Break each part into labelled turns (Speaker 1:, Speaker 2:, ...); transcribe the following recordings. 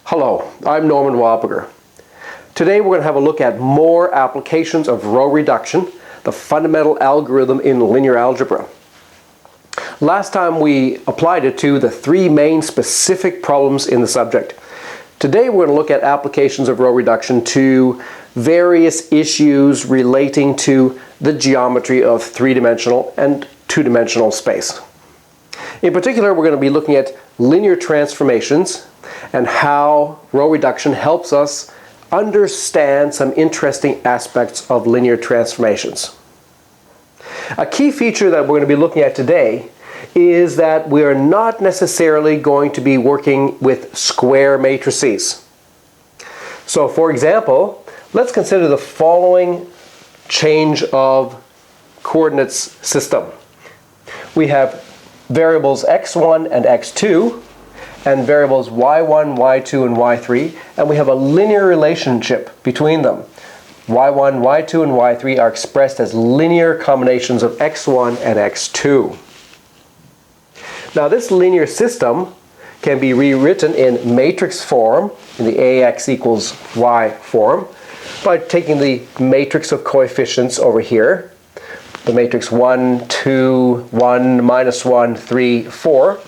Speaker 1: Hello, I'm Norman Wildberger. Today we're going to have a look at more applications of row reduction, the fundamental algorithm in linear algebra. Last time we applied it to the three main specific problems in the subject. Today we're going to look at applications of row reduction to various issues relating to the geometry of three-dimensional and two-dimensional space. In particular, we're going to be looking at linear transformations and how row reduction helps us understand some interesting aspects of linear transformations. A key feature that we're going to be looking at today is that we are not necessarily going to be working with square matrices. So for example, let's consider the following change of coordinates system. We have variables x1 and x2 and variables y1, y2, and y3, and we have a linear relationship between them. y1, y2, and y3 are expressed as linear combinations of x1 and x2. Now this linear system can be rewritten in matrix form, in the ax equals y form, by taking the matrix of coefficients over here, the matrix 1, 2, 1, minus 1, 3, 4,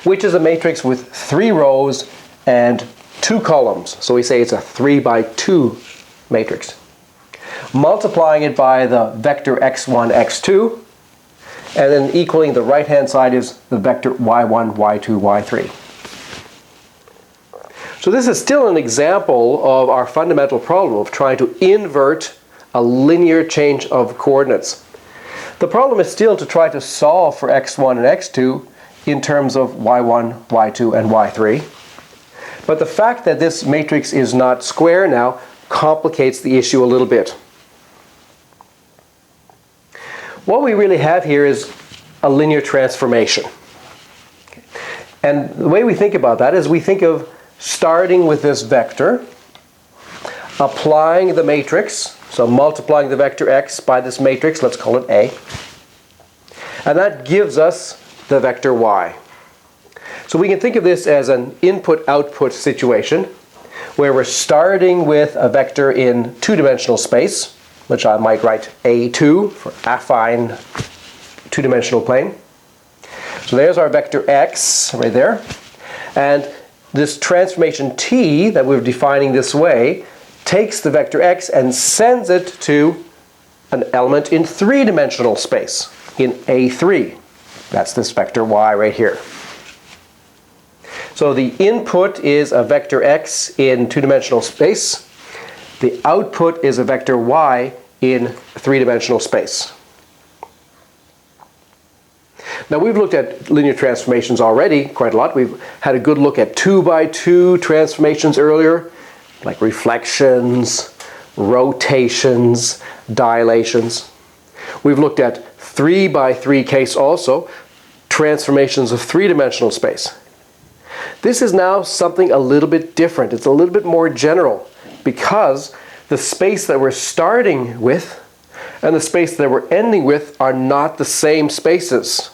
Speaker 1: which is a matrix with 3 rows and 2 columns. So we say it's a 3 by 2 matrix. Multiplying it by the vector x1, x2, and then equaling the right-hand side is the vector y1, y2, y3. So this is still an example of our fundamental problem of trying to invert a linear change of coordinates. The problem is still to try to solve for x1 and x2 in terms of y1, y2, and y3. But the fact that this matrix is not square now complicates the issue a little bit. What we really have here is a linear transformation. And the way we think about that is we think of starting with this vector, applying the matrix, so multiplying the vector x by this matrix, let's call it A, and that gives us the vector y. So we can think of this as an input-output situation where we're starting with a vector in two-dimensional space, which I might write A2 for affine two-dimensional plane. So there's our vector x right there. And this transformation t that we're defining this way takes the vector x and sends it to an element in three-dimensional space, in A3. That's this vector y right here. So the input is a vector x in two-dimensional space. The output is a vector y in three-dimensional space. Now we've looked at linear transformations already quite a lot. We've had a good look at 2 by 2 transformations earlier, like reflections, rotations, dilations. We've looked at 3 by 3 case also, transformations of three-dimensional space. This is now something a little bit different. It's a little bit more general because the space that we're starting with and the space that we're ending with are not the same spaces.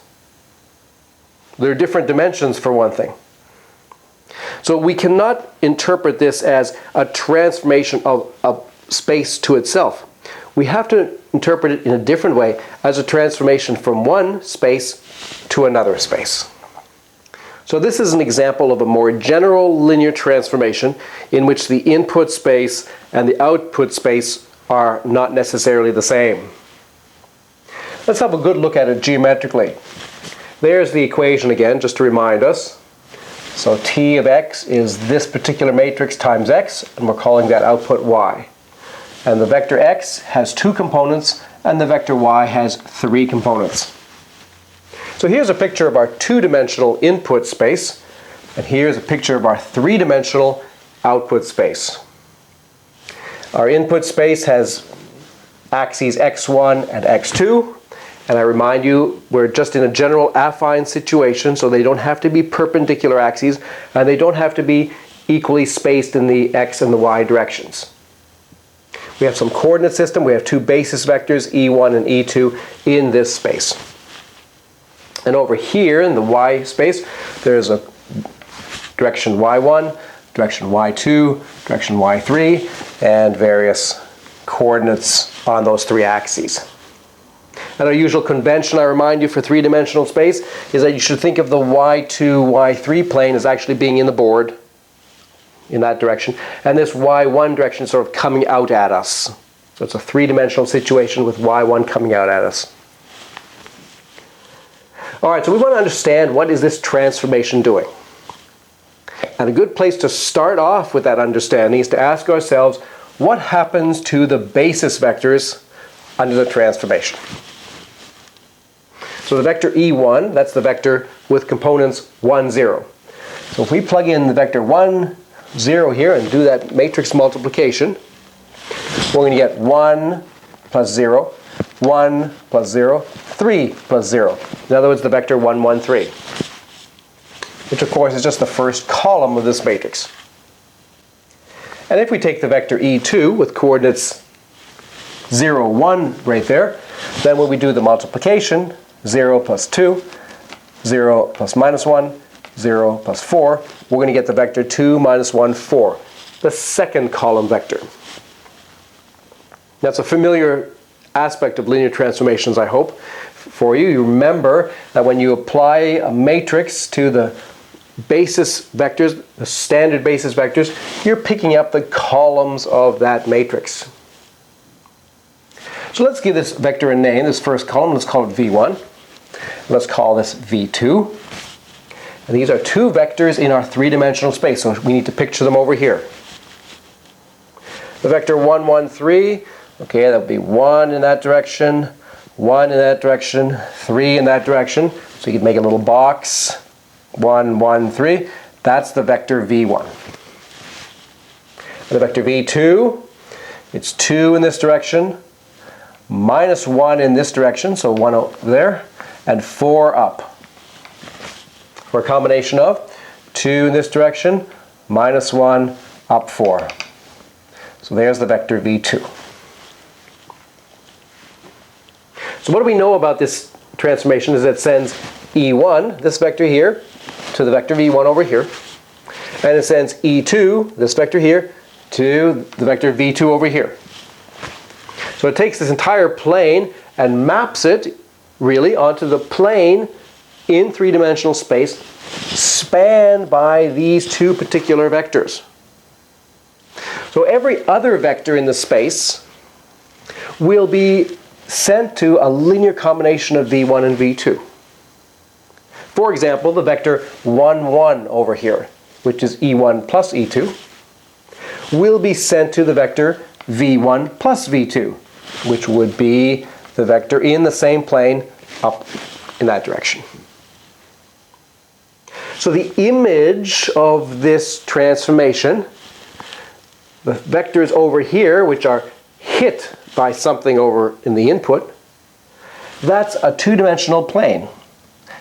Speaker 1: They're different dimensions for one thing. So we cannot interpret this as a transformation of a space to itself. We have to interpret it in a different way as a transformation from one space to another space. So this is an example of a more general linear transformation in which the input space and the output space are not necessarily the same. Let's have a good look at it geometrically. There's the equation again, just to remind us. So t of x is this particular matrix times x, and we're calling that output y. And the vector x has 2 components, and the vector y has 3 components. So here's a picture of our two-dimensional input space, and here's a picture of our three-dimensional output space. Our input space has axes x1 and x2, and I remind you, we're just in a general affine situation, so they don't have to be perpendicular axes, and they don't have to be equally spaced in the x and the y directions. We have some coordinate system. We have 2 basis vectors, E1 and E2, in this space. And over here in the y space, there's a direction y1, direction y2, direction y3, and various coordinates on those three axes. And our usual convention, I remind you, for three-dimensional space is that you should think of the y2, y3 plane as actually being in the board in that direction, and this y1 direction sort of coming out at us. So it's a three-dimensional situation with y1 coming out at us. All right, so we want to understand, what is this transformation doing? And a good place to start off with that understanding is to ask ourselves, what happens to the basis vectors under the transformation? So the vector e1, that's the vector with components 1, 0. So if we plug in the vector 1, 0 here and do that matrix multiplication, we're going to get 1 plus 0, 1 plus 0, 3 plus 0. In other words, the vector 1, 1, 3. Which of course is just the first column of this matrix. And if we take the vector e2 with coordinates 0, 1 right there, then when we do the multiplication, 0 plus 2, 0 plus minus 1, 0 plus 4, we're going to get the vector 2 minus 1, 4, the second column vector. That's a familiar aspect of linear transformations, I hope, for you. You remember that when you apply a matrix to the basis vectors, the standard basis vectors, you're picking up the columns of that matrix. So let's give this vector a name, this first column, let's call it v1. Let's call this v2. And these are two vectors in our three-dimensional space, so we need to picture them over here. The vector 1, 1, 3, okay, that would be 1 in that direction, 1 in that direction, 3 in that direction. So you could make a little box, 1, 1, 3. That's the vector v1. And the vector v2, it's 2 in this direction, minus 1 in this direction, so 1 over there, and 4 up. For a combination of 2 in this direction, minus 1, up 4. So there's the vector v2. So what do we know about this transformation is that it sends e1, this vector here, to the vector v1 over here. And it sends e2, this vector here, to the vector v2 over here. So it takes this entire plane and maps it really onto the plane in three-dimensional space spanned by these two particular vectors. So every other vector in the space will be sent to a linear combination of v1 and v2. For example, the vector 1, 1 over here, which is e1 plus e2, will be sent to the vector v1 plus v2, which would be the vector in the same plane up in that direction. So the image of this transformation, the vectors over here, which are hit by something over in the input, that's a two-dimensional plane.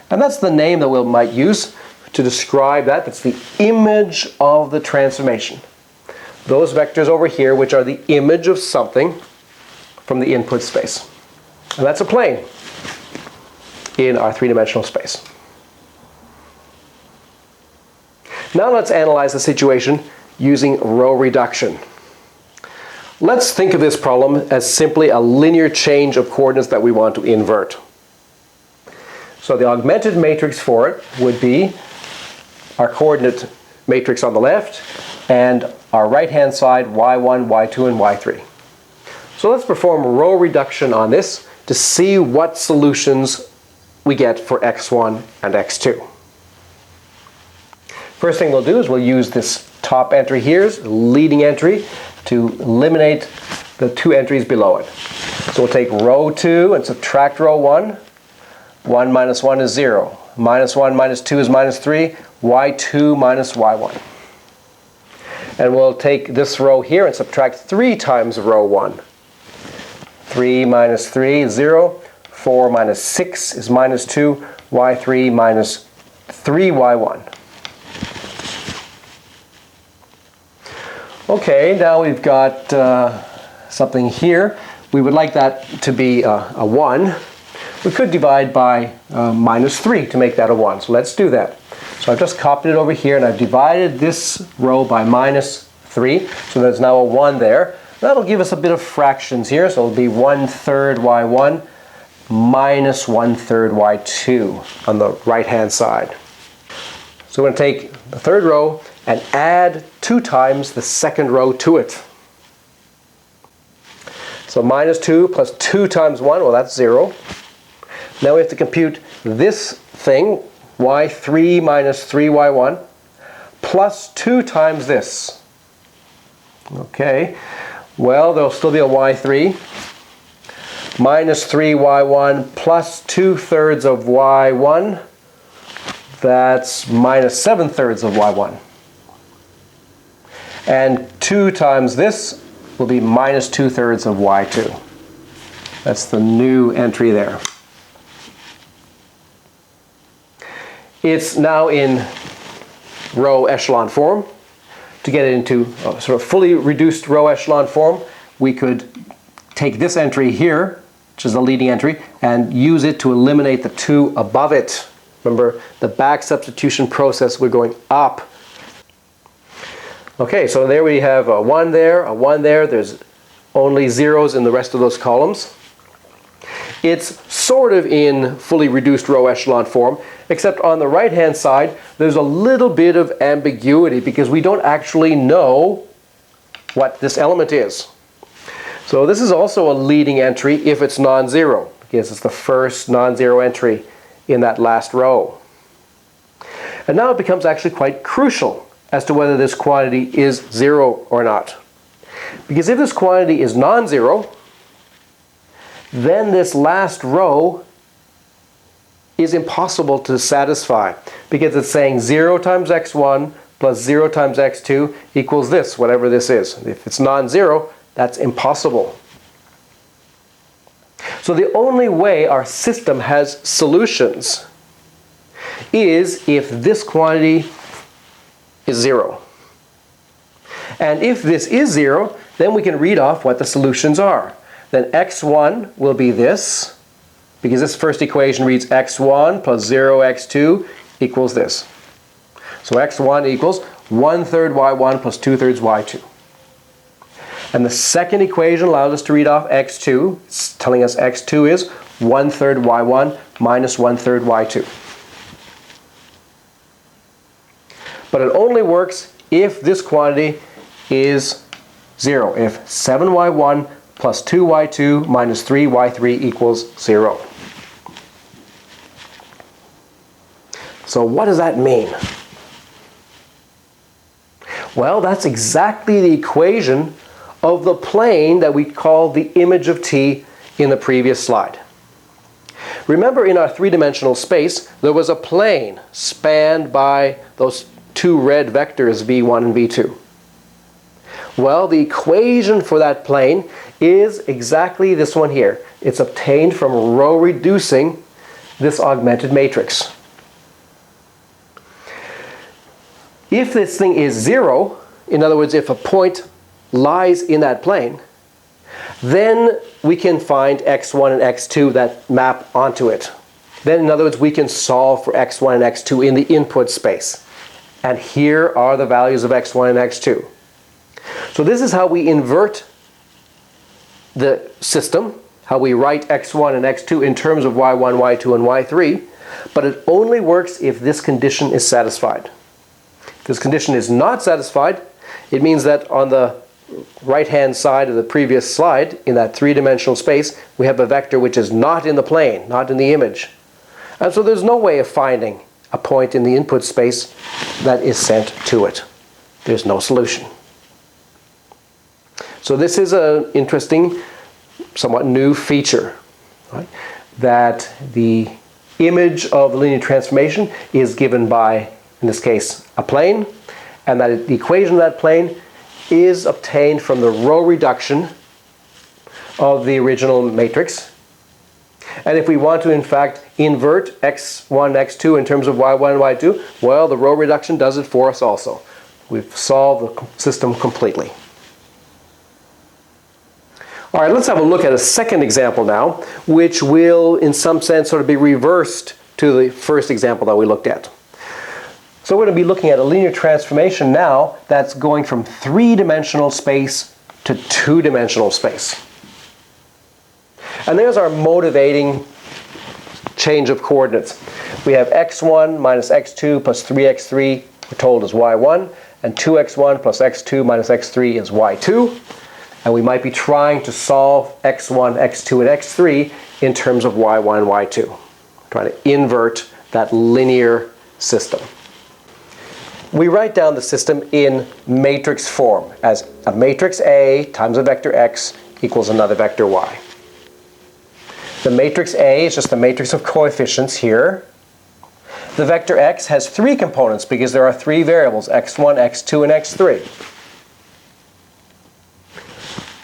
Speaker 1: And that's the name that we might use to describe that. That's the image of the transformation. Those vectors over here, which are the image of something from the input space. And that's a plane in our three-dimensional space. Now let's analyze the situation using row reduction. Let's think of this problem as simply a linear change of coordinates that we want to invert. So the augmented matrix for it would be our coordinate matrix on the left and our right-hand side y1, y2, and y3. So let's perform row reduction on this to see what solutions we get for x1 and x2. First thing we'll do is we'll use this top entry here, leading entry, to eliminate the two entries below it. So we'll take row 2 and subtract row 1. 1 minus 1 is 0. Minus 1 minus 2 is minus 3. y2 minus y1. And we'll take this row here and subtract 3 times row 1. 3 minus 3 is 0. 4 minus 6 is minus 2. y3 minus 3y1. Okay, now we've got something here. We would like that to be a 1. We could divide by -3 to make that a 1. So let's do that. So I've just copied it over here, and I've divided this row by -3. So there's now a 1 there. That'll give us a bit of fractions here. So it'll be 1/3 y1 minus 1/3 y2 on the right-hand side. So we're going to take the third row and add 2 times the second row to it. So -2 plus 2 times 1, well, that's 0. Now we have to compute this thing, y3 minus 3y1, plus 2 times this. Okay, well, there'll still be a y3, minus 3y1 plus 2/3 of y1, that's minus 7/3 of y1. And 2 times this will be minus 2/3 of y2. That's the new entry there. It's now in row echelon form. To get it into a sort of fully reduced row echelon form, we could take this entry here, which is the leading entry, and use it to eliminate the 2 above it. Remember, the back substitution process, we're going up. Okay, so there we have a 1 there, a 1 there. There's only zeros in the rest of those columns. It's sort of in fully reduced row echelon form, except on the right-hand side, there's a little bit of ambiguity because we don't actually know what this element is. So this is also a leading entry if it's non-zero, because it's the first non-zero entry in that last row. And now it becomes actually quite crucial as to whether this quantity is 0 or not. Because if this quantity is non-zero, then this last row is impossible to satisfy, because it's saying 0 times x1 plus 0 times x2 equals this, whatever this is. If it's non-zero, that's impossible. So the only way our system has solutions is if this quantity is 0. And if this is 0, then we can read off what the solutions are. Then x1 will be this, because this first equation reads x1 plus 0x2 equals this. So x1 equals 1/3 y1 plus 2/3 y2. And the second equation allows us to read off x2. It's telling us x2 is 1/3 y1 minus 1/3 y2. But it only works if this quantity is 0, if 7y1 plus 2y2 minus 3y3 equals 0. So what does that mean? Well, that's exactly the equation of the plane that we called the image of t in the previous slide. Remember, in our three-dimensional space, there was a plane spanned by those 2 red vectors, v1 and v2. Well, the equation for that plane is exactly this one here. It's obtained from row reducing this augmented matrix. If this thing is 0, in other words, if a point lies in that plane, then we can find x1 and x2 that map onto it. Then, in other words, we can solve for x1 and x2 in the input space. And here are the values of x1 and x2. So this is how we invert the system, how we write x1 and x2 in terms of y1, y2, and y3, but it only works if this condition is satisfied. If this condition is not satisfied, it means that on the right-hand side of the previous slide, in that three-dimensional space, we have a vector which is not in the plane, not in the image. And so there's no way of finding a point in the input space that is sent to it. There's no solution. So this is an interesting, somewhat new feature, right? That the image of the linear transformation is given by, in this case, a plane, and that the equation of that plane is obtained from the row reduction of the original matrix. And if we want to, in fact, invert x1, x2 in terms of y1 and y2, well, the row reduction does it for us also. We've solved the system completely. All right, let's have a look at a second example now, which will, in some sense, sort of be reversed to the first example that we looked at. So we're going to be looking at a linear transformation now that's going from three-dimensional space to two-dimensional space. And there's our motivating change of coordinates. We have x1 minus x2 plus 3x3, we're told is y1, and 2x1 plus x2 minus x3 is y2. And we might be trying to solve x1, x2, and x3 in terms of y1 and y2. Trying to invert that linear system. We write down the system in matrix form as a matrix A times a vector x equals another vector y. The matrix A is just the matrix of coefficients here. The vector x has three components because there are three variables, x1, x2, and x3.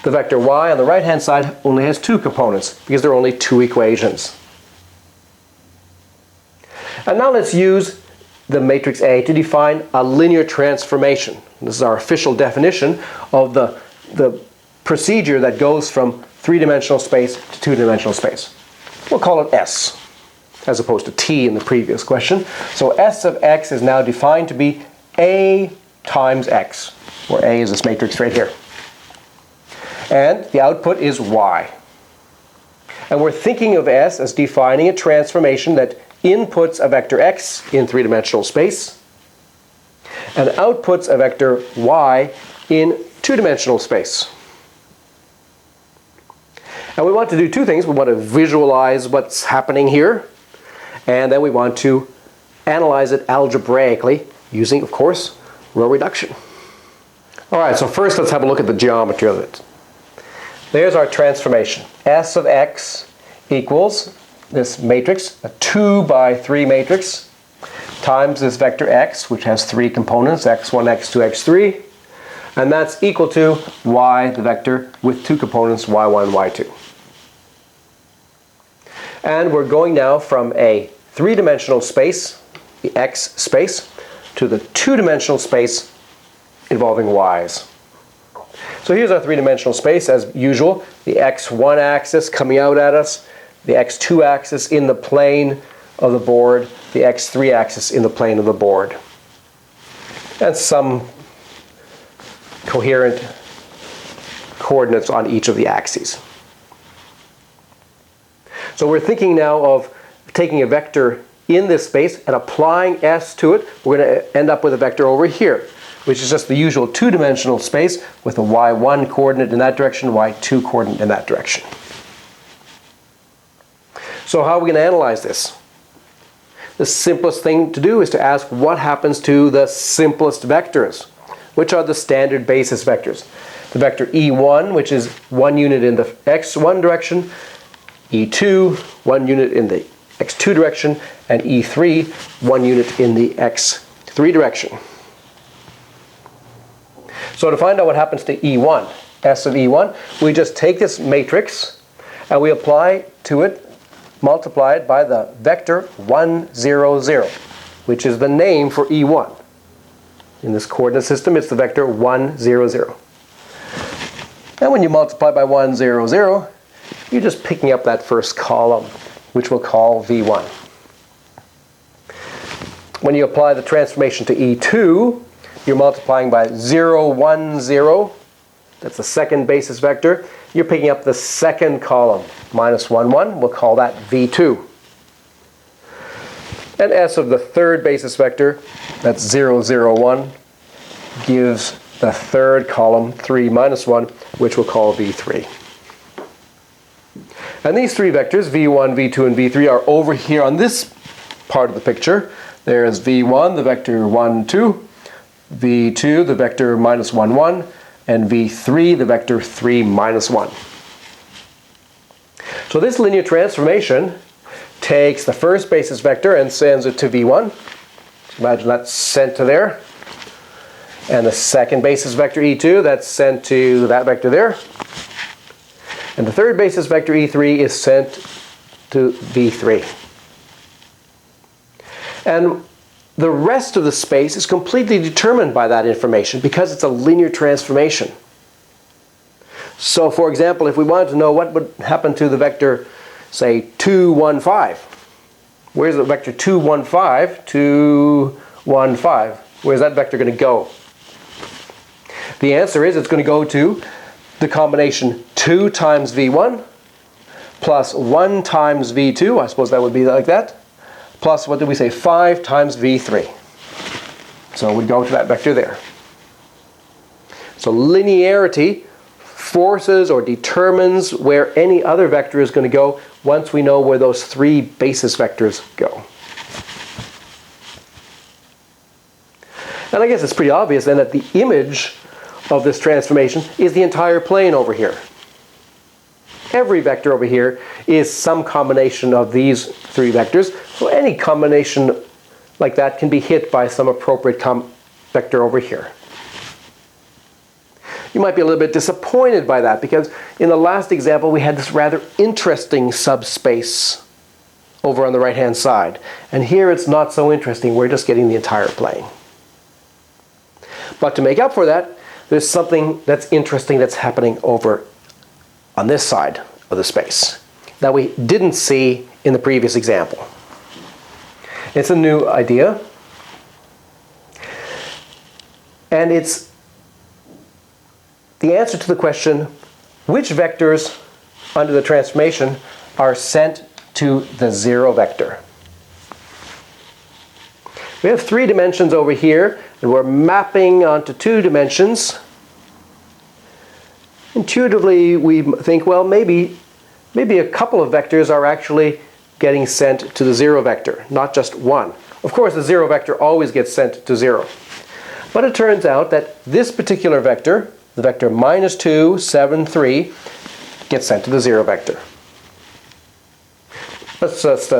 Speaker 1: The vector y on the right-hand side only has two components because there are only two equations. And now let's use the matrix A to define a linear transformation. This is our official definition of the procedure that goes from three-dimensional space to two-dimensional space. We'll call it S, as opposed to T in the previous question. So S of x is now defined to be A times x, where A is this matrix right here. And the output is y. And we're thinking of S as defining a transformation that inputs a vector x in three-dimensional space and outputs a vector y in two-dimensional space. And we want to do two things. We want to visualize what's happening here, and then we want to analyze it algebraically using, of course, row reduction. All right, so first let's have a look at the geometry of it. There's our transformation. S of x equals this matrix, a 2 by 3 matrix, times this vector x, which has three components, x1, x2, x3, and that's equal to y, the vector, with two components, y1, y2. And we're going now from a three-dimensional space, the x space, to the two-dimensional space involving y's. So here's our three-dimensional space as usual, the x1 axis coming out at us, the x2 axis in the plane of the board, the x3 axis in the plane of the board. And some coherent coordinates on each of the axes. So we're thinking now of taking a vector in this space and applying S to it. We're going to end up with a vector over here, which is just the usual two-dimensional space with a y1 coordinate in that direction, y2 coordinate in that direction. So how are we going to analyze this? The simplest thing to do is to ask what happens to the simplest vectors. Which are the standard basis vectors? The vector e1, which is 1 unit in the x1 direction, e2, 1 unit in the x2 direction, and e3, 1 unit in the x3 direction. So to find out what happens to e1, S of e1, we just take this matrix and we apply to it, multiply it by the vector 1, 0, 0, which is the name for e1. In this coordinate system, it's the vector 1, 0, 0. And when you multiply by 1, 0, 0, you're just picking up that first column, which we'll call v1. When you apply the transformation to e2, you're multiplying by 0, 1, 0. That's the second basis vector. You're picking up the second column, minus 1, 1. We'll call that v2. And S of the third basis vector, that's 0, 0, 1, gives the third column, 3, minus 1, which we'll call v3. And these three vectors, v1, v2, and v3, are over here on this part of the picture. There's v1, the vector 1, 2, v2, the vector minus 1, 1, and v3, the vector 3, minus 1. So this linear transformation takes the first basis vector and sends it to v1. Imagine that's sent to there. And the second basis vector e2, that's sent to that vector there. And the third basis vector e3 is sent to v3. And the rest of the space is completely determined by that information because it's a linear transformation. So for example, if we wanted to know what would happen to the vector, say 2, 1, 5. Where's the vector 2, 1, 5? 2, 1, 5. Where's that vector going to go? The answer is it's going to go to the combination 2 times v1 plus 1 times v2, I suppose that would be like that, plus, what did we say, 5 times v3. So it would go to that vector there. So linearity forces or determines where any other vector is going to go once we know where those 3 basis vectors go. And I guess it's pretty obvious then that the image of this transformation is the entire plane over here. Every vector over here is some combination of these 3 vectors. So any combination like that can be hit by some appropriate vector over here. You might be a little bit disappointed by that because in the last example we had this rather interesting subspace over on the right hand side. And here it's not so interesting, we're just getting the entire plane. But to make up for that, there's something that's interesting that's happening over on this side of the space that we didn't see in the previous example. It's a new idea, and it's the answer to the question, which vectors under the transformation are sent to the 0 vector? We have 3 dimensions over here, and we're mapping onto 2 dimensions. Intuitively, we think, well, maybe a couple of vectors are actually getting sent to the 0 vector, not just one. Of course, the 0 vector always gets sent to 0. But it turns out that this particular vector, the vector -2, 7, 3, gets sent to the 0 vector. Let's just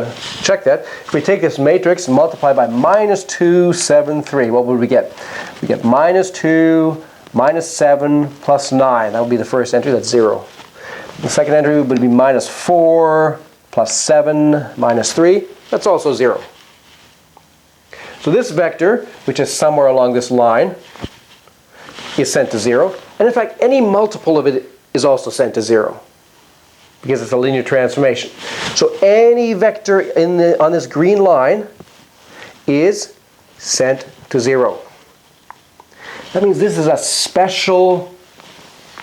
Speaker 1: check that. If we take this matrix and multiply by -2, 7, 3, what would we get? We get -2, -7 plus 9. That would be the first entry, that's 0. The second entry would be -4 plus 7 minus 3. That's also 0. So this vector, which is somewhere along this line, is sent to 0. And in fact, any multiple of it is also sent to 0 because it's a linear transformation. So any vector on this green line is sent to 0. That means this is a special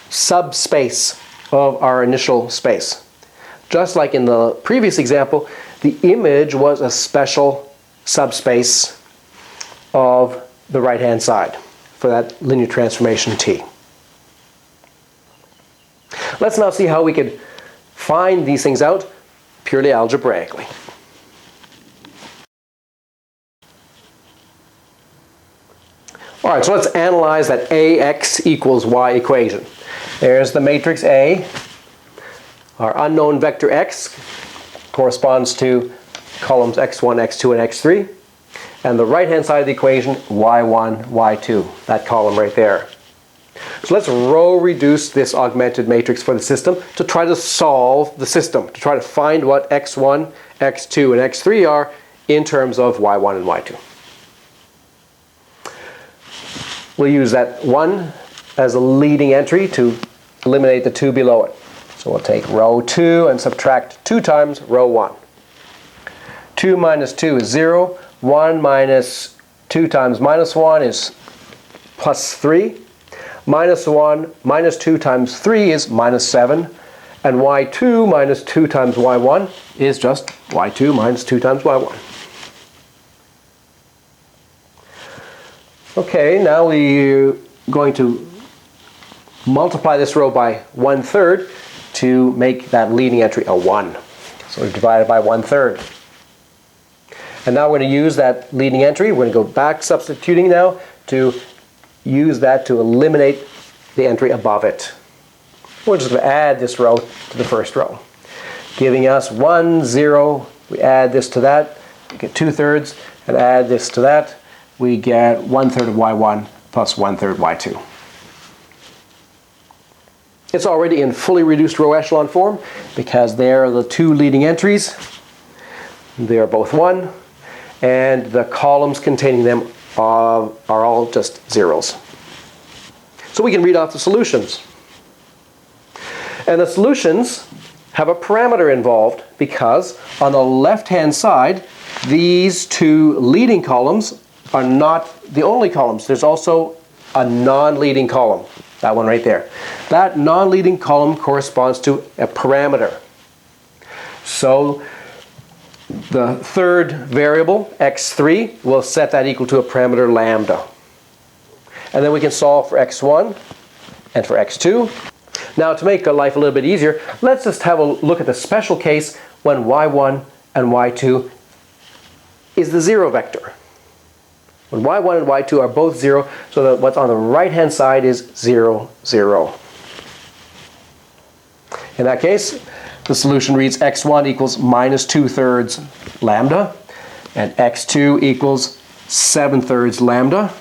Speaker 1: subspace of our initial space. Just like in the previous example, the image was a special subspace of the right-hand side for that linear transformation T. Let's now see how we could find these things out purely algebraically. All right, so let's analyze that AX equals Y equation. There's the matrix A. Our unknown vector X corresponds to columns X1, X2, and X3. And the right-hand side of the equation, Y1, Y2, that column right there. So let's row reduce this augmented matrix for the system to try to solve the system, to try to find what X1, X2, and X3 are in terms of Y1 and Y2. We'll use that 1 as a leading entry to eliminate the 2 below it. So we'll take row 2 and subtract 2 times row 1. 2 minus 2 is 0. 1 minus 2 times minus 1 is plus 3. Minus 1 minus 2 times 3 is minus 7. And y2 minus 2 times y1 is just y2 minus 2 times y1. Okay, now we're going to multiply this row by 1/3 to make that leading entry a 1. So we've divided by 1/3. And now we're going to use that leading entry. We're going to go back substituting now to use that to eliminate the entry above it. We're just going to add this row to the first row, giving us 1, 0. We add this to that, we get 2/3, and add this to that, we get 1/3 of y1 plus 1/3 y2. It's already in fully reduced row echelon form because there are the 2 leading entries. They are both 1, and the columns containing them are all just zeros. So we can read off the solutions. And the solutions have a parameter involved because on the left-hand side, these two leading columns are not the only columns. There's also a non-leading column, that one right there. That non-leading column corresponds to a parameter. So the third variable, x3, will set that equal to a parameter lambda. And then we can solve for x1 and for x2. Now, to make life a little bit easier, let's just have a look at the special case when y1 and y2 is the 0 vector. When y1 and y2 are both 0, so that what's on the right-hand side is 0, 0. In that case, the solution reads x1 equals minus 2/3 lambda, and x2 equals 7/3 lambda.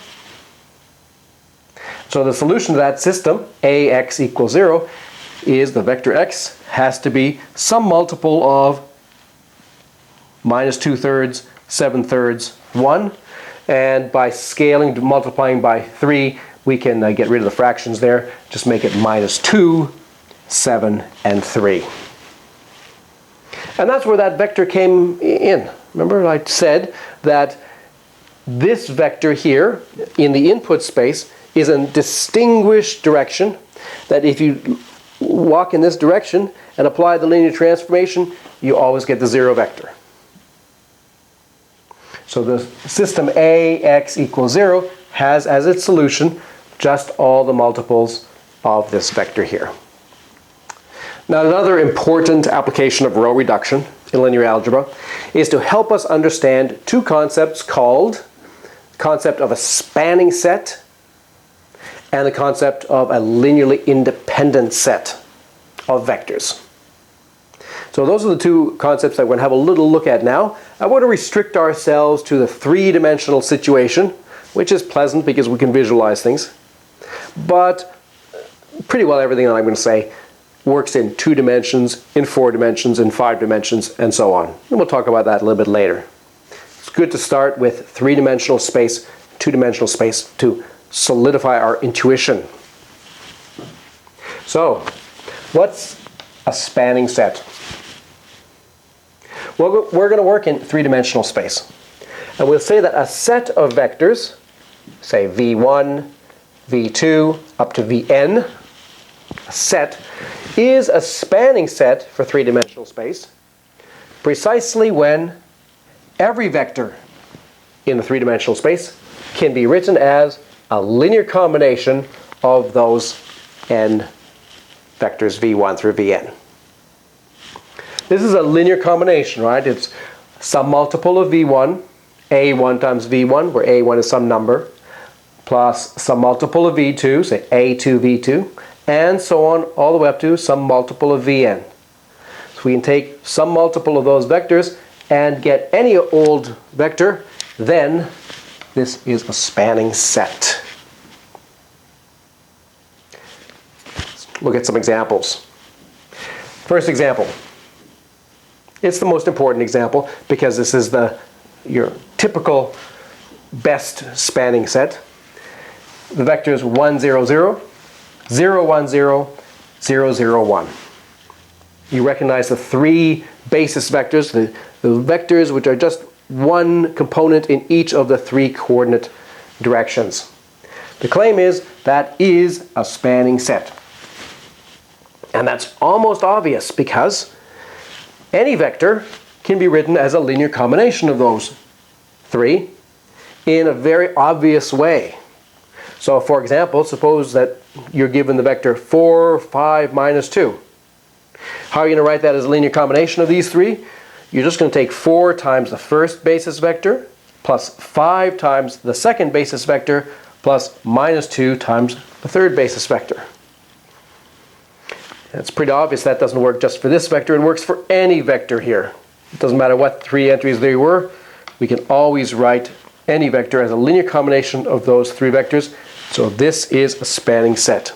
Speaker 1: So the solution to that system, ax equals 0, is the vector x has to be some multiple of minus 2/3, 7/3, 1. And by scaling, multiplying by 3, we can get rid of the fractions there. Just make it minus 2, 7, and 3. And that's where that vector came in. Remember I said that this vector here in the input space is a distinguished direction, that if you walk in this direction and apply the linear transformation, you always get the 0 vector. So the system ax equals 0 has as its solution just all the multiples of this vector here. Now, another important application of row reduction in linear algebra is to help us understand two concepts called the concept of a spanning set and the concept of a linearly independent set of vectors. So those are the two concepts that we're going to have a little look at now. I want to restrict ourselves to the three-dimensional situation, which is pleasant because we can visualize things. But pretty well everything that I'm going to say works in 2 dimensions, in 4 dimensions, in 5 dimensions, and so on. And we'll talk about that a little bit later. It's good to start with 3-dimensional space, 2-dimensional space to solidify our intuition. So, what's a spanning set? Well, we're going to work in 3-dimensional space. And we'll say that a set of vectors, say v1, v2, up to vn, a set, is a spanning set for 3-dimensional space precisely when every vector in the 3-dimensional space can be written as a linear combination of those n vectors v1 through vn. This is a linear combination, right? It's some multiple of v1, a1 times v1, where a1 is some number, plus some multiple of v2, say a2 v2, and so on all the way up to some multiple of vn. So we can take some multiple of those vectors and get any old vector, then this is a spanning set. Let's look at some examples. First example. It's the most important example because this is your typical best spanning set. The vectors 1, 0, 0, 0, 1, 0, 0, 0, 1. You recognize the 3 basis vectors, the vectors which are just one component in each of the 3 coordinate directions. The claim is that is a spanning set. And that's almost obvious because any vector can be written as a linear combination of those 3 in a very obvious way. So for example, suppose that you're given the vector 4, 5, minus 2. How are you going to write that as a linear combination of these 3? You're just going to take 4 times the first basis vector plus 5 times the second basis vector plus minus 2 times the third basis vector. It's pretty obvious that doesn't work just for this vector. It works for any vector here. It doesn't matter what 3 entries they were. We can always write any vector as a linear combination of those 3 vectors. So this is a spanning set.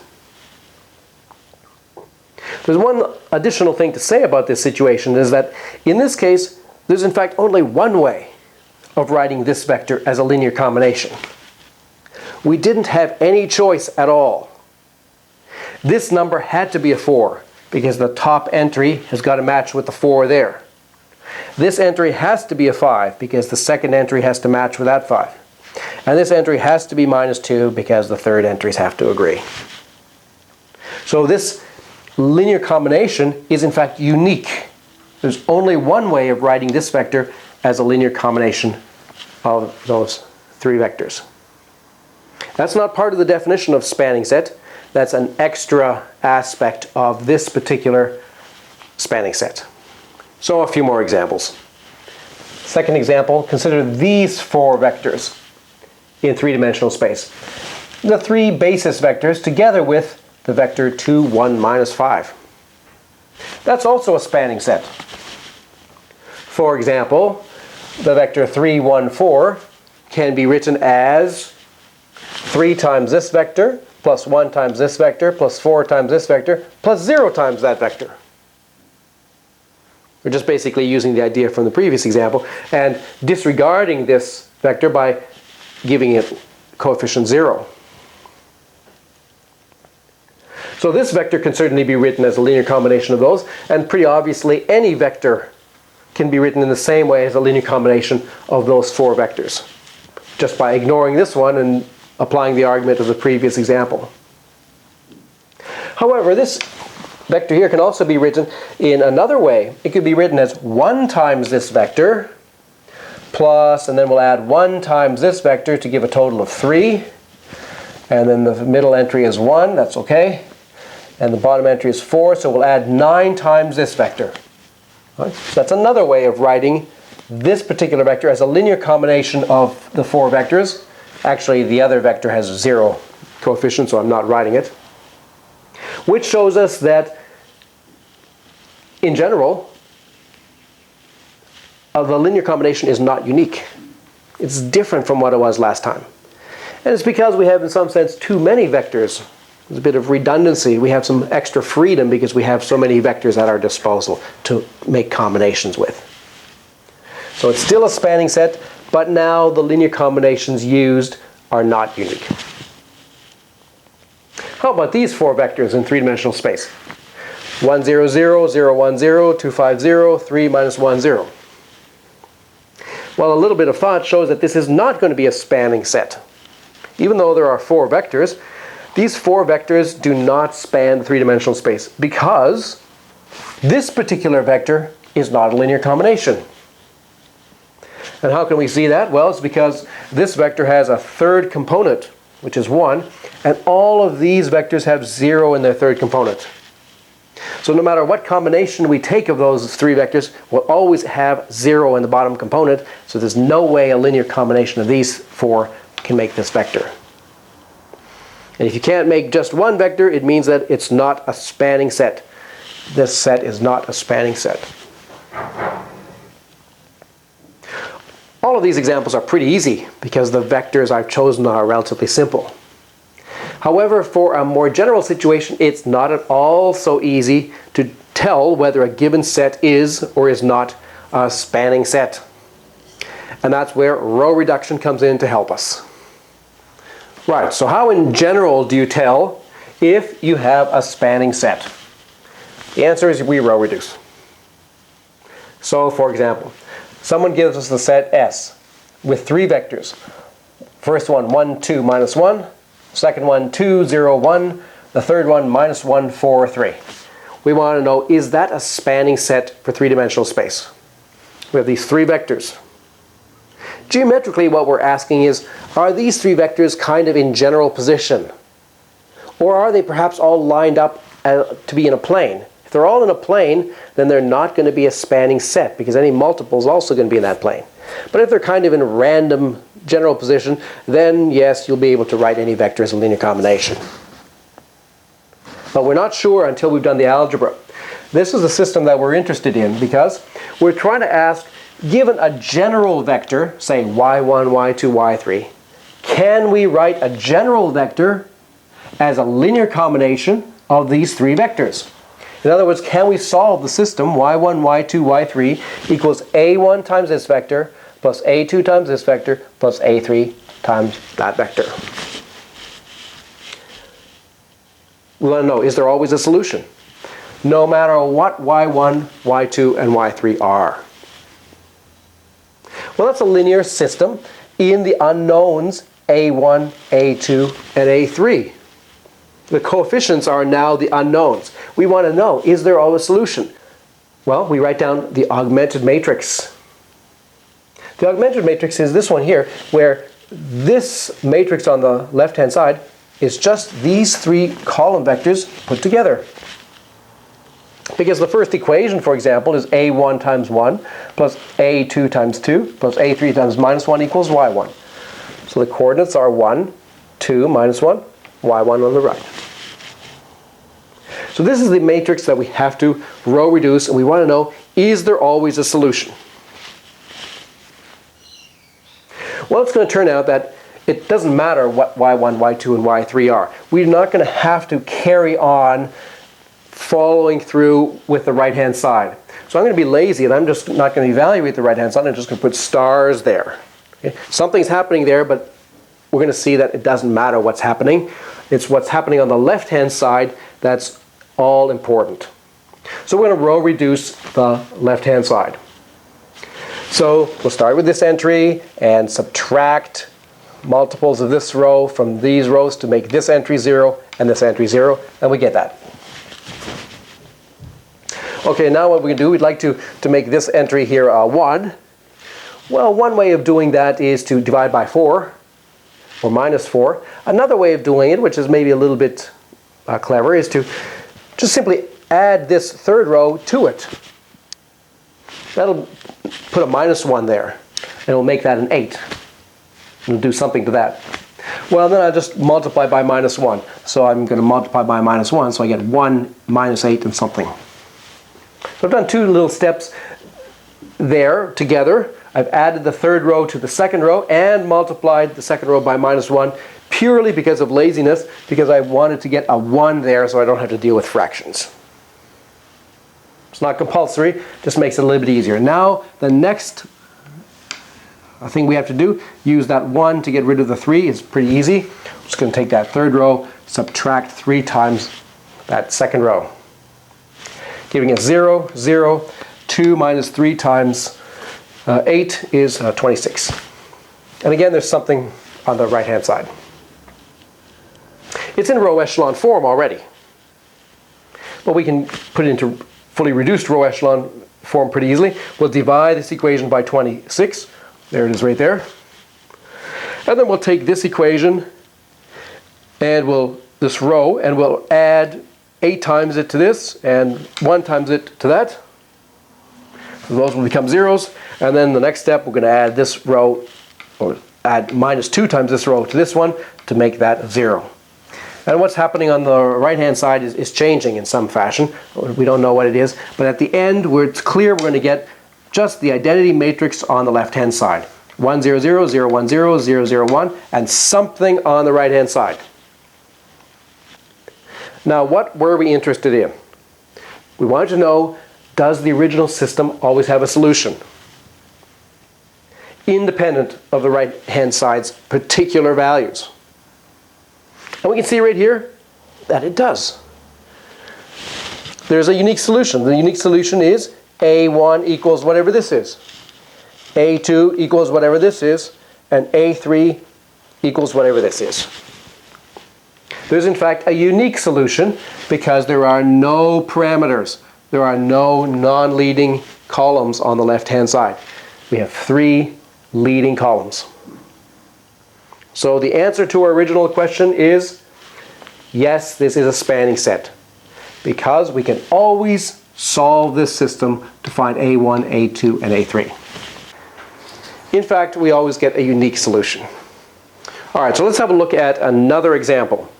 Speaker 1: There's one additional thing to say about this situation is that in this case, there's in fact only one way of writing this vector as a linear combination. We didn't have any choice at all. This number had to be a 4 because the top entry has got to match with the 4 there. This entry has to be a 5 because the second entry has to match with that 5. And this entry has to be -2 because the third entries have to agree. So this linear combination is in fact unique. There's only one way of writing this vector as a linear combination of those 3 vectors. That's not part of the definition of spanning set. That's an extra aspect of this particular spanning set. So a few more examples. Second example, consider these 4 vectors in 3-dimensional space. The 3 basis vectors together with the vector 2, 1, -5. That's also a spanning set. For example, the vector 3, 1, 4 can be written as 3 times this vector plus 1 times this vector plus 4 times this vector plus 0 times that vector. We're just basically using the idea from the previous example and disregarding this vector by giving it coefficient 0. So this vector can certainly be written as a linear combination of those, and pretty obviously any vector can be written in the same way as a linear combination of those 4 vectors, just by ignoring this one and applying the argument of the previous example. However, this vector here can also be written in another way. It could be written as 1 times this vector plus, and then we'll add 1 times this vector to give a total of 3. And then the middle entry is 1, that's okay. And the bottom entry is 4, so we'll add 9 times this vector. Right? So that's another way of writing this particular vector as a linear combination of the 4 vectors. Actually, the other vector has 0 coefficient, so I'm not writing it. Which shows us that, in general, the linear combination is not unique. It's different from what it was last time. And it's because we have, in some sense, too many vectors. There's a bit of redundancy. We have some extra freedom because we have so many vectors at our disposal to make combinations with. So it's still a spanning set, but now the linear combinations used are not unique. How about these 4 vectors in 3-dimensional space? 1, 0, 0, 0, 1, 0, 2, 5, 0, 3, -1, 0. Well, a little bit of thought shows that this is not going to be a spanning set. Even though there are 4 vectors, these 4 vectors do not span 3-dimensional space because this particular vector is not a linear combination. And how can we see that? Well, it's because this vector has a third component, which is 1, and all of these vectors have 0 in their third component. So no matter what combination we take of those 3 vectors, we'll always have 0 in the bottom component, so there's no way a linear combination of these 4 can make this vector. And if you can't make just one vector, it means that it's not a spanning set. This set is not a spanning set. All of these examples are pretty easy because the vectors I've chosen are relatively simple. However, for a more general situation, it's not at all so easy to tell whether a given set is or is not a spanning set. And that's where row reduction comes in to help us. Right, so how in general do you tell if you have a spanning set? The answer is we row reduce. So, for example, someone gives us the set S with 3 vectors. First one, 1, 2, -1. Second one, 2, 0, 1. The third one, -1, 4, 3. We want to know, is that a spanning set for 3-dimensional space? We have these 3 vectors. Geometrically, what we're asking is, are these 3 vectors kind of in general position? Or are they perhaps all lined up to be in a plane? If they're all in a plane, then they're not going to be a spanning set because any multiple is also going to be in that plane. But if they're kind of in random general position, then yes, you'll be able to write any vector as a linear combination. But we're not sure until we've done the algebra. This is the system that we're interested in because we're trying to ask, given a general vector, say y1, y2, y3, can we write a general vector as a linear combination of these 3 vectors? In other words, can we solve the system y1, y2, y3 equals a1 times this vector plus a2 times this vector plus a3 times that vector? We want to know, is there always a solution? no matter what y1, y2, and y3 are. Well, that's a linear system in the unknowns a1, a2, and a3. The coefficients are now the unknowns. We want to know, is there always a solution? Well, we write down the augmented matrix. The augmented matrix is this one here, where this matrix on the left-hand side is just these three column vectors put together. Because the first equation, for example, is a1 times 1 plus a2 times 2 plus a3 times minus 1 equals y1. So the coordinates are 1, 2, minus 1, y1 on the right. So this is the matrix that we have to row reduce, and we want to know, is there always a solution? Well, it's going to turn out that it doesn't matter what y1, y2, and y3 are. We're not going to have to carry on following through with the right-hand side. So I'm going to be lazy, and I'm just not going to evaluate the right-hand side. I'm just going to put stars there. Okay? Something's happening there, but we're going to see that it doesn't matter what's happening. It's what's happening on the left-hand side that's all important. So we're going to row reduce the left-hand side. So we'll start with this entry and subtract multiples of this row from these rows to make this entry 0 and this entry 0, and we get that. Okay, now what we can do, we'd like to make this entry here 1. Well, one way of doing that is to divide by 4, or minus 4. Another way of doing it, which is maybe a little bit clever, is to just simply add this third row to it. That'll put a minus 1 there, and it'll make that an 8. We'll do something to that. Well, then I just multiply by minus 1. So I'm going to multiply by minus 1, so I get 1 minus 8 and something. So I've done two little steps there together. I've added the third row to the second row and multiplied the second row by minus 1 purely because of laziness, because I wanted to get a 1 there so I don't have to deal with fractions. It's not compulsory, just makes it a little bit easier. Now the next thing we have to do, use that 1 to get rid of the 3. It's pretty easy. I'm just going to take that third row, subtract 3 times that second row, giving it 0, 0. 2 minus 3 times 8 is 26. And again, there's something on the right-hand side. It's in row echelon form already. But we can put it into fully reduced row echelon form pretty easily. We'll divide this equation by 26. There it is right there. And then we'll take this equation and this row, and we'll add 8 times it to this and 1 times it to that. So those will become zeros. And then the next step, we're going to add this row, or add minus 2 times this row to this one to make that 0. And what's happening on the right-hand side is changing in some fashion. We don't know what it is. But at the end, where it's clear, we're going to get just the identity matrix on the left-hand side. 1, 0, 0, 0, 1, 0, 0, 0, 1, and something on the right-hand side. Now, what were we interested in? We wanted to know, does the original system always have a solution, independent of the right-hand side's particular values? And we can see right here that it does. There's a unique solution. The unique solution is A1 equals whatever this is, A2 equals whatever this is, and A3 equals whatever this is. There's in fact a unique solution because there are no parameters. There are no non-leading columns on the left-hand side. We have 3 leading columns. So the answer to our original question is yes, this is a spanning set, because we can always solve this system to find A1, A2, and A3. In fact, we always get a unique solution. All right, so let's have a look at another example.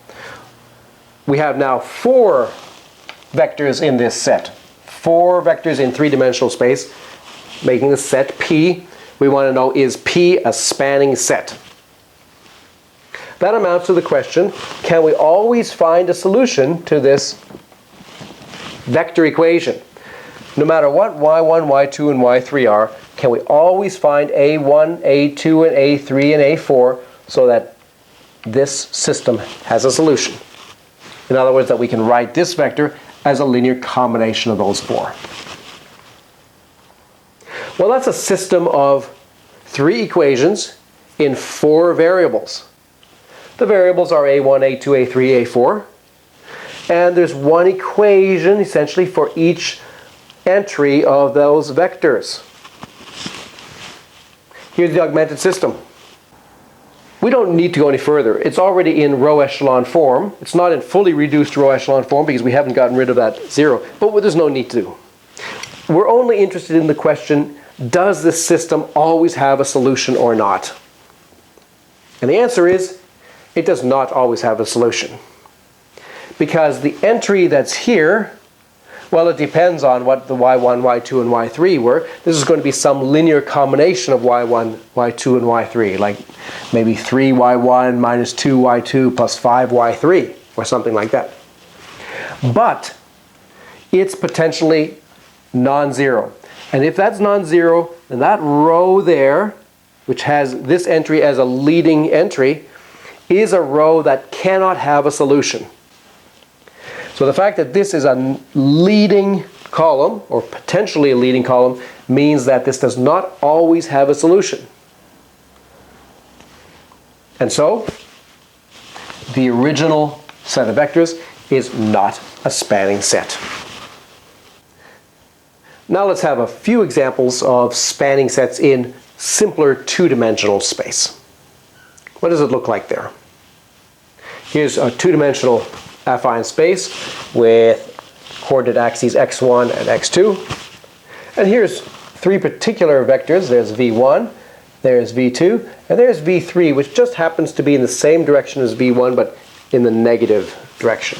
Speaker 1: We have now 4 vectors in this set. 4 vectors in 3-dimensional space, making the set P. We want to know, is P a spanning set? That amounts to the question, can we always find a solution to this vector equation? No matter what y1, y2, and y3 are, can we always find a1, a2, and a3, and a4 so that this system has a solution? In other words, that we can write this vector as a linear combination of those four. Well, that's a system of three equations in four variables. The variables are a1, a2, a3, a4. And there's one equation essentially for each entry of those vectors. Here's the augmented system. We don't need to go any further. It's already in row echelon form. It's not in fully reduced row echelon form because we haven't gotten rid of that zero, but there's no need to. We're only interested in the question, does this system always have a solution or not? And the answer is, it does not always have a solution. Because the entry that's here, well, it depends on what the y1, y2, and y3 were. This is going to be some linear combination of y1, y2, and y3, like maybe 3y1 minus 2y2 plus 5y3, or something like that. But it's potentially non-zero. And if that's non-zero, then that row there, which has this entry as a leading entry, is a row that cannot have a solution. So the fact that this is a leading column, or potentially a leading column, means that this does not always have a solution. And so, the original set of vectors is not a spanning set. Now let's have a few examples of spanning sets in simpler two-dimensional space. What does it look like there? Here's a two-dimensional affine space with coordinate axes x1 and x2. And here's three particular vectors. There's v1, there's v2, and there's v3, which just happens to be in the same direction as v1, but in the negative direction.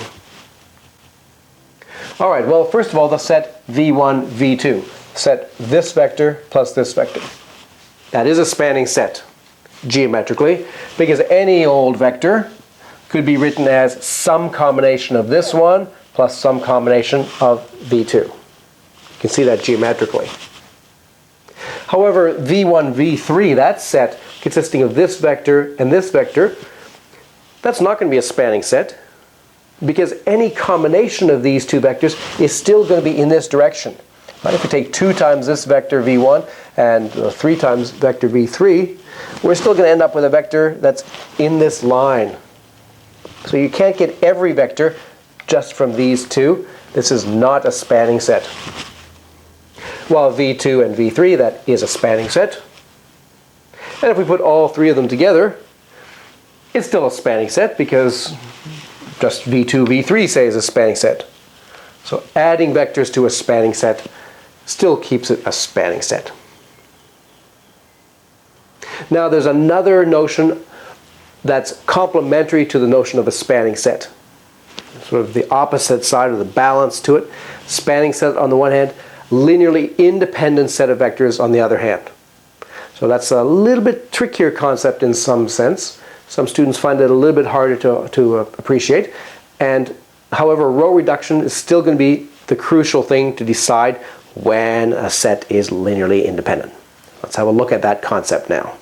Speaker 1: All right, well, first of all, the set v1, v2. Set this vector plus this vector. That is a spanning set, geometrically, because any old vector could be written as some combination of this one plus some combination of v2. You can see that geometrically. However, v1, v3, that set consisting of this vector and this vector, that's not going to be a spanning set, because any combination of these two vectors is still going to be in this direction. Right? If we take 2 times this vector v1 and 3 times vector v3, we're still going to end up with a vector that's in this line. So you can't get every vector just from these two. This is not a spanning set. While v2 and v3, that is a spanning set. And if we put all three of them together, it's still a spanning set because just v2, v3 say is a spanning set. So adding vectors to a spanning set still keeps it a spanning set. Now there's another notion that's complementary to the notion of a spanning set. Sort of the opposite side of the balance to it. Spanning set on the one hand, linearly independent set of vectors on the other hand. So that's a little bit trickier concept in some sense. Some students find it a little bit harder to appreciate. And however, row reduction is still going to be the crucial thing to decide when a set is linearly independent. Let's have a look at that concept now.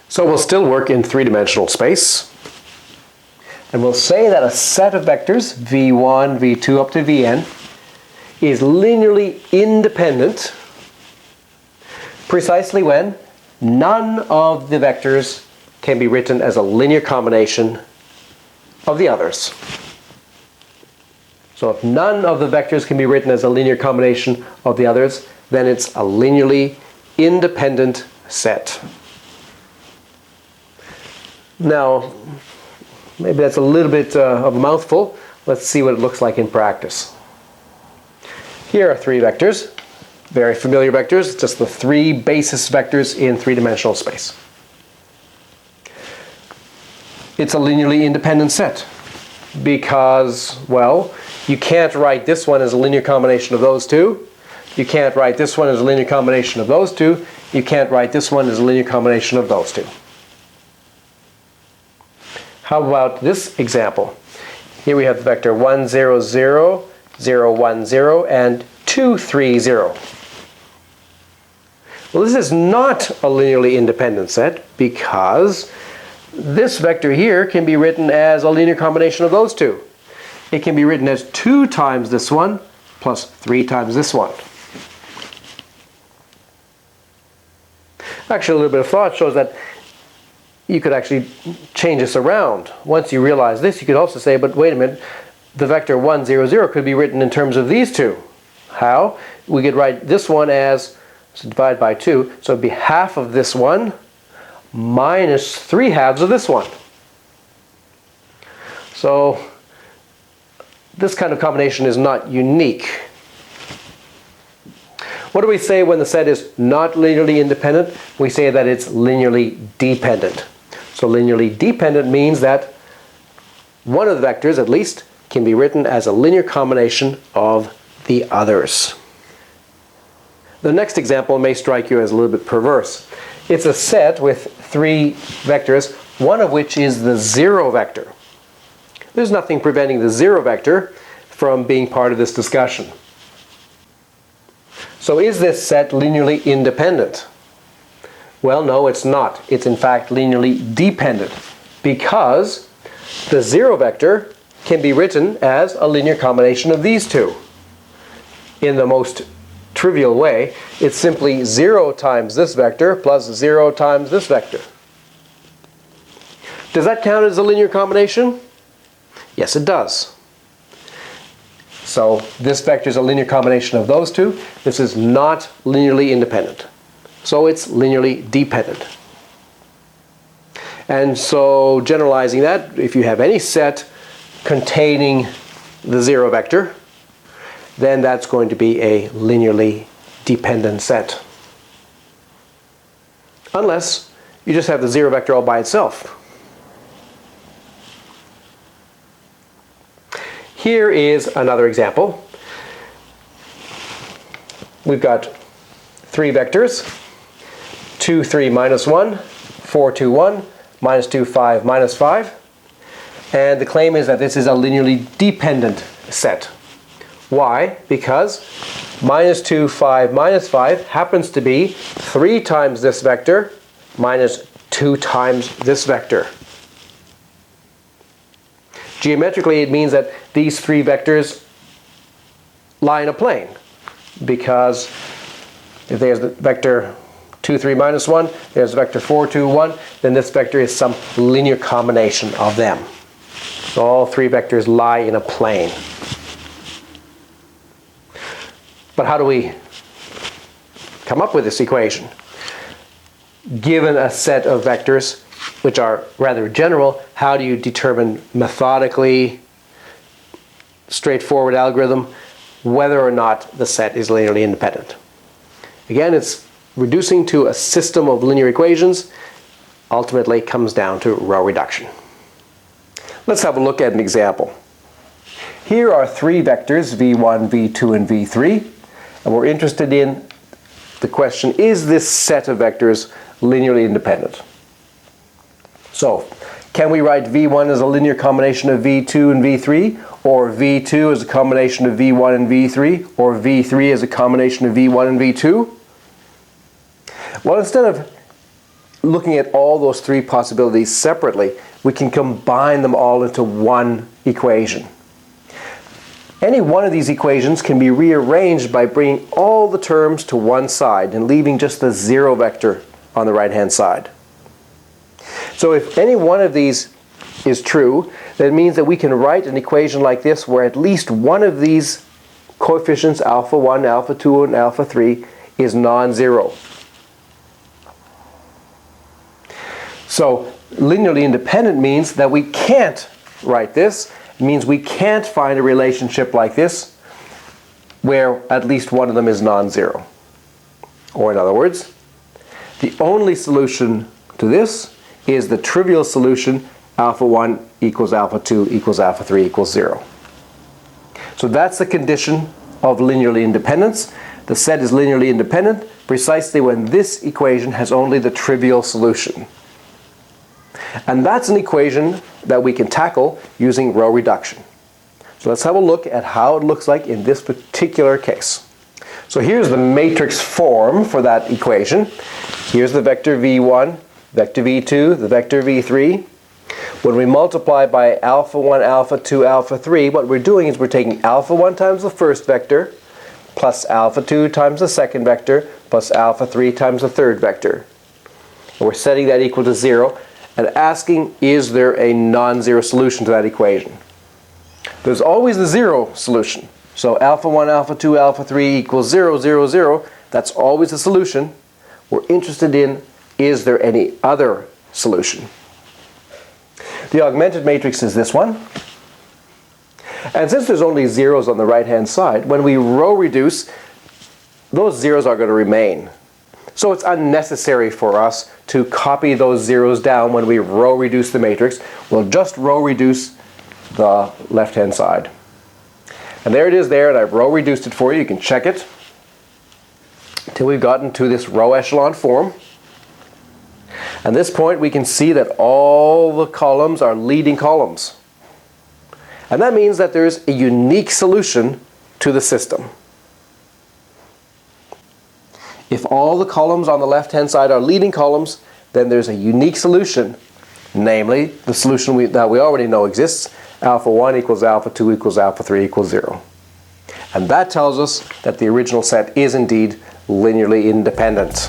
Speaker 1: So we'll still work in three-dimensional space. And we'll say that a set of vectors, v1, v2 up to vn, is linearly independent precisely when none of the vectors can be written as a linear combination of the others. So if none of the vectors can be written as a linear combination of the others, then it's a linearly independent set. Now, maybe that's a little bit of a mouthful. Let's see what it looks like in practice. Here are three vectors, very familiar vectors, just the three basis vectors in three-dimensional space. It's a linearly independent set because, well, you can't write this one as a linear combination of those two. You can't write this one as a linear combination of those two. You can't write this one as a linear combination of those two. How about this example? Here we have the vector 1, 0, 0, 0, 1, 0, and 2, 3, 0. Well, this is not a linearly independent set because this vector here can be written as a linear combination of those two. it can be written as 2 times this one plus 3 times this one. Actually, a little bit of thought shows that you could actually change this around. Once you realize this, you could also say, but wait a minute, the vector 1, 0, 0 could be written in terms of these two. How? We could write this one as, so divide by 2, so it'd be half of this one minus 3 halves of this one. So this kind of combination is not unique. What do we say when the set is not linearly independent? We say that it's linearly dependent. So linearly dependent means that one of the vectors, at least, can be written as a linear combination of the others. The next example may strike you as a little bit perverse. It's a set with 3 vectors, one of which is the 0 vector. There's nothing preventing the 0 vector from being part of this discussion. So is this set linearly independent? Well, no, it's not. It's in fact linearly dependent because the 0 vector can be written as a linear combination of these two. In the most trivial way, it's simply 0 times this vector plus 0 times this vector. Does that count as a linear combination? Yes, it does. So this vector is a linear combination of those two. This is not linearly independent. So it's linearly dependent. And so generalizing that, if you have any set containing the 0 vector, then that's going to be a linearly dependent set. Unless you just have the 0 vector all by itself. Here is another example. We've got 3 vectors, 2, 3, minus 1, 4, 2, 1, minus 2, 5, minus 5. And the claim is that this is a linearly dependent set. Why? Because minus 2, 5, minus 5 happens to be 3 times this vector minus 2 times this vector. Geometrically, it means that these 3 vectors lie in a plane, because if there's the vector 2, 3, minus 1, there's vector 4, 2, 1, then this vector is some linear combination of them. So all 3 vectors lie in a plane. But how do we come up with this equation? Given a set of vectors which are rather general, how do you determine methodically, straightforward algorithm, whether or not the set is linearly independent? Again, it's reducing to a system of linear equations. Ultimately, it comes down to row reduction. Let's have a look at an example. Here are 3 vectors, v1, v2, and v3, and we're interested in the question, is this set of vectors linearly independent? So, can we write v1 as a linear combination of v2 and v3, or v2 as a combination of v1 and v3, or v3 as a combination of v1 and v2? Well, instead of looking at all those 3 possibilities separately, we can combine them all into one equation. Any one of these equations can be rearranged by bringing all the terms to one side and leaving just the 0 vector on the right-hand side. So if any one of these is true, that means that we can write an equation like this where at least one of these coefficients, alpha 1, alpha 2, and alpha 3, is non-zero. So linearly independent means that we can't write this. It means we can't find a relationship like this where at least one of them is non-zero. Or in other words, the only solution to this is the trivial solution alpha 1 equals alpha 2 equals alpha 3 equals 0. So that's the condition of linearly independence. The set is linearly independent precisely when this equation has only the trivial solution. And that's an equation that we can tackle using row reduction. So let's have a look at how it looks like in this particular case. So here's the matrix form for that equation. Here's the vector v1, vector v2, the vector v3. When we multiply by alpha 1, alpha 2, alpha 3, what we're doing is we're taking alpha 1 times the first vector plus alpha 2 times the second vector plus alpha 3 times the third vector. And we're setting that equal to 0 and asking, is there a non-zero solution to that equation? There's always a 0 solution. So alpha 1, alpha 2, alpha 3 equals 0, 0, 0. That's always a solution. We're interested in, is there any other solution? The augmented matrix is this one. And since there's only zeros on the right-hand side, when we row reduce, those zeros are going to remain. So it's unnecessary for us to copy those zeros down when we row reduce the matrix. We'll just row reduce the left-hand side. And there it is there, and I've row reduced it for you. You can check it until we've gotten to this row echelon form. At this point, we can see that all the columns are leading columns. And that means that there's a unique solution to the system. If all the columns on the left-hand side are leading columns, then there's a unique solution, namely the solution that we already know exists, alpha 1 equals alpha 2 equals alpha 3 equals 0. And that tells us that the original set is indeed linearly independent.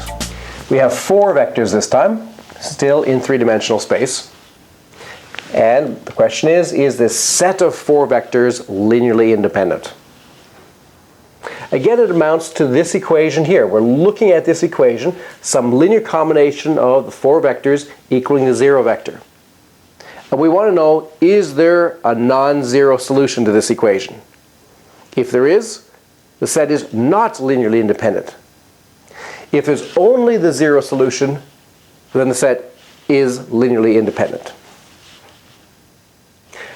Speaker 1: We have 4 vectors this time, still in 3-dimensional space. And the question is this set of 4 vectors linearly independent? Again, it amounts to this equation here. We're looking at this equation, some linear combination of the 4 vectors equaling the 0 vector. And we want to know, is there a non-zero solution to this equation? If there is, the set is not linearly independent. If there's only the 0 solution, then the set is linearly independent.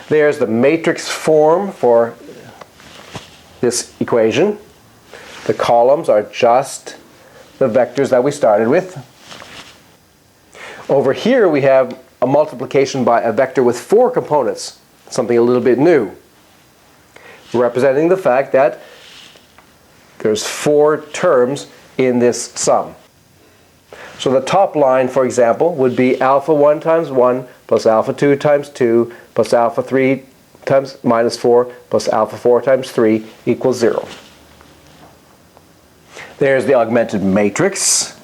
Speaker 1: There's the matrix form for this equation. The columns are just the vectors that we started with. Over here we have a multiplication by a vector with 4 components, something a little bit new, representing the fact that there's 4 terms in this sum. So the top line, for example, would be alpha 1 times 1 plus alpha 2 times 2 plus alpha 3 times minus 4 plus alpha 4 times 3 equals 0. There's the augmented matrix.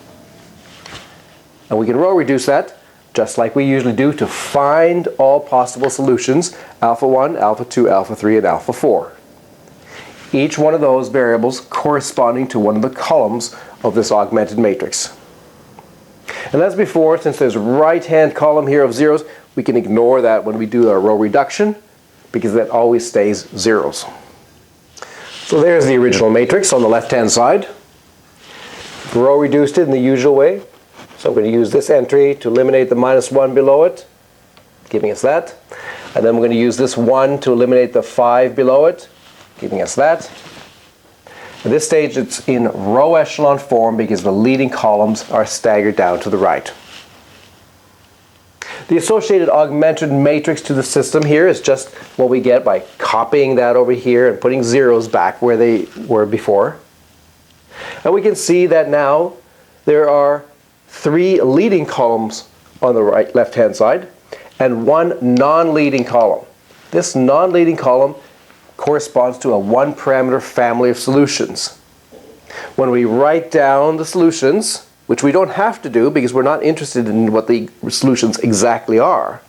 Speaker 1: And we can row reduce that just like we usually do to find all possible solutions, alpha 1, alpha 2, alpha 3, and alpha 4. Each one of those variables corresponding to one of the columns of this augmented matrix. And as before, since there's a right-hand column here of zeros, we can ignore that when we do our row reduction because that always stays zeros. So there's the original matrix on the left-hand side. Row reduced it in the usual way. So I'm going to use this entry to eliminate the minus 1 below it, giving us that. And then we're going to use this 1 to eliminate the 5 below it, giving us that. At this stage it's in row echelon form because the leading columns are staggered down to the right. The associated augmented matrix to the system here is just what we get by copying that over here and putting zeros back where they were before. And we can see that now there are 3 leading columns on the left-hand side and 1 non-leading column. This non-leading column corresponds to a 1-parameter family of solutions. When we write down the solutions, which we don't have to do because we're not interested in what the solutions exactly are,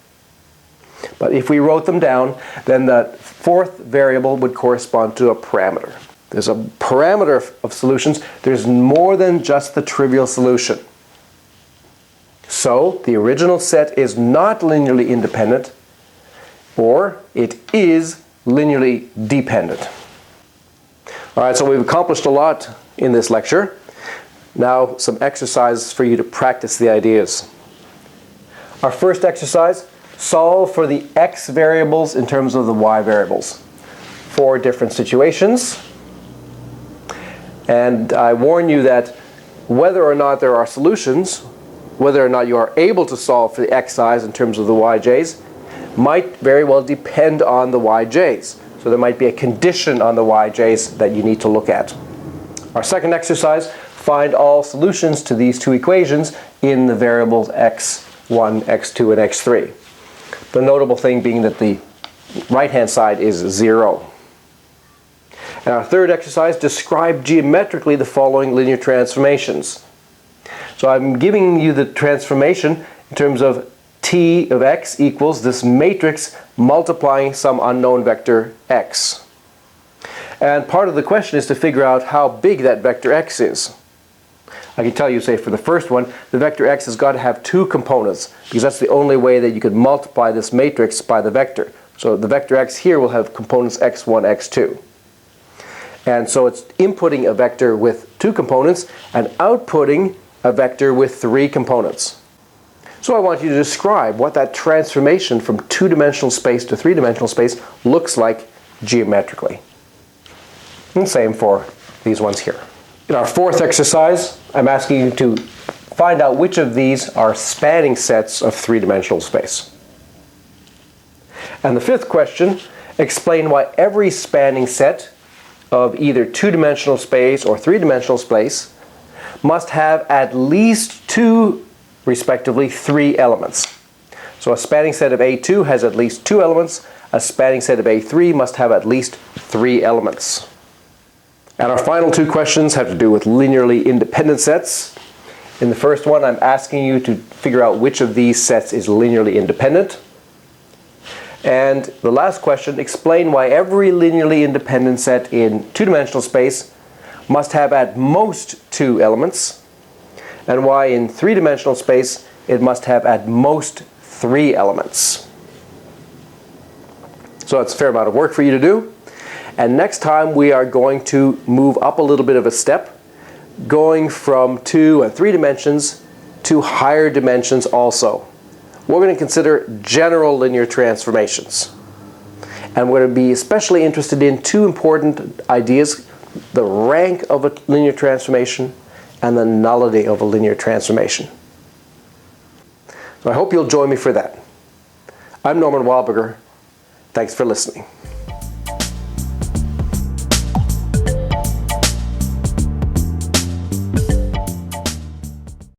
Speaker 1: but if we wrote them down, then the 4th variable would correspond to a parameter. There's a parameter of solutions. There's more than just the trivial solution. So the original set is not linearly independent, or it is linearly dependent. All right, so we've accomplished a lot in this lecture. Now some exercises for you to practice the ideas. Our first exercise, solve for the x variables in terms of the y variables. 4 different situations. And I warn you that whether or not there are solutions, whether or not you are able to solve for the xi's in terms of the yj's, might very well depend on the yj's. So there might be a condition on the yj's that you need to look at. Our second exercise, find all solutions to these 2 equations in the variables x1, x2, and x3. The notable thing being that the right-hand side is 0. And our third exercise, describe geometrically the following linear transformations. So I'm giving you the transformation in terms of t of x equals this matrix multiplying some unknown vector x. And part of the question is to figure out how big that vector x is. I can tell you, say, for the first one, the vector x has got to have 2 components, because that's the only way that you could multiply this matrix by the vector. So the vector x here will have components x1, x2. And so it's inputting a vector with 2 components and outputting a vector with 3 components. So I want you to describe what that transformation from 2-dimensional space to 3-dimensional space looks like geometrically. And same for these ones here. In our fourth exercise, I'm asking you to find out which of these are spanning sets of 3-dimensional space. And the fifth question, explain why every spanning set of either 2-dimensional space or 3-dimensional space must have at least 2, respectively 3 elements. So a spanning set of A2 has at least 2 elements. A spanning set of A3 must have at least 3 elements. And our final 2 questions have to do with linearly independent sets. In the first one, I'm asking you to figure out which of these sets is linearly independent. And the last question, explain why every linearly independent set in 2-dimensional space must have at most 2 elements, and why in 3-dimensional space it must have at most 3 elements. So it's a fair amount of work for you to do. And next time we are going to move up a little bit of a step, going from 2 and 3 dimensions to higher dimensions also. We're going to consider general linear transformations. And we're going to be especially interested in 2 important ideas: the rank of a linear transformation and the nullity of a linear transformation. So I hope you'll join me for that. I'm Norman Wildberger. Thanks for listening.